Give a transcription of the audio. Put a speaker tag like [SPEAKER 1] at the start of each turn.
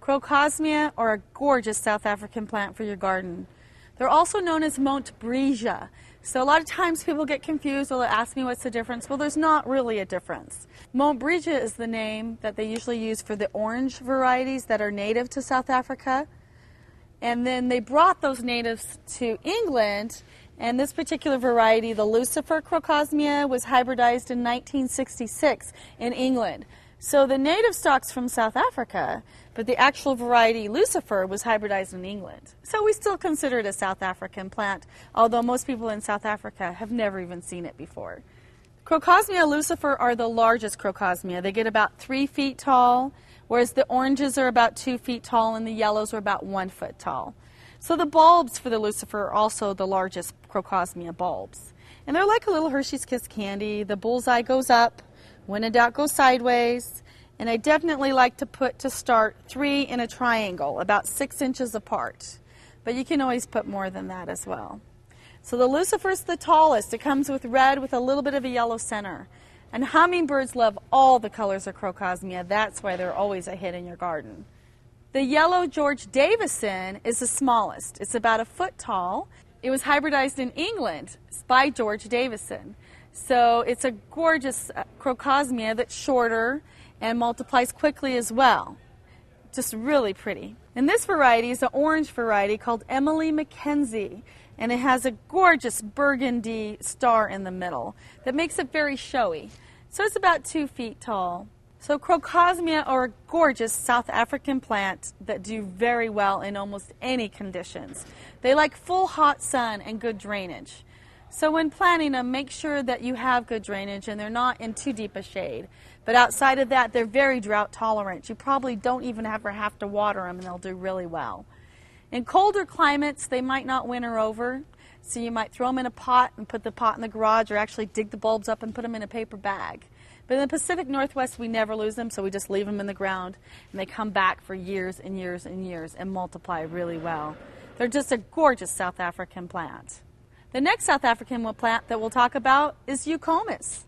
[SPEAKER 1] Crocosmia are a gorgeous South African plant for your garden. They're also known as Montbrija. So a lot of times people get confused or they'll ask me what's the difference. Well, there's not really a difference. Montbrija is the name that they usually use for the orange varieties that are native to South Africa. And then they brought those natives to England, and this particular variety, the Lucifer Crocosmia, was hybridized in 1966 in England. So the native stock's from South Africa, but the actual variety Lucifer was hybridized in England. So we still consider it a South African plant, although most people in South Africa have never even seen it before. Crocosmia Lucifer are the largest Crocosmia. They get about 3 feet tall, whereas the oranges are about 2 feet tall and the yellows are about 1 foot tall. So the bulbs for the Lucifer are also the largest Crocosmia bulbs. And they're like a little Hershey's Kiss candy. The bullseye goes up, when in doubt goes sideways. And I definitely like to put to start 3 in a triangle, about 6 inches apart. But you can always put more than that as well. So the Lucifer's the tallest. It comes with red with a little bit of a yellow center. And hummingbirds love all the colors of Crocosmia. That's why they're always a hit in your garden. The yellow George Davison is the smallest. It's about 1 foot tall. It was hybridized in England by George Davison. So it's a gorgeous Crocosmia that's shorter and multiplies quickly as well. Just really pretty. And this variety is an orange variety called Emily Mackenzie. And it has a gorgeous burgundy star in the middle that makes it very showy. So it's about 2 feet tall. So Crocosmia are a gorgeous South African plant that do very well in almost any conditions. They like full hot sun and good drainage. So when planting them, make sure that you have good drainage and they're not in too deep a shade. But outside of that, they're very drought tolerant. You probably don't even ever have to water them and they'll do really well. In colder climates, they might not winter over, so you might throw them in a pot and put the pot in the garage, or actually dig the bulbs up and put them in a paper bag. But in the Pacific Northwest, we never lose them, so we just leave them in the ground, and they come back for years and years and years and multiply really well. They're just a gorgeous South African plant. The next South African plant that we'll talk about is Eucomis.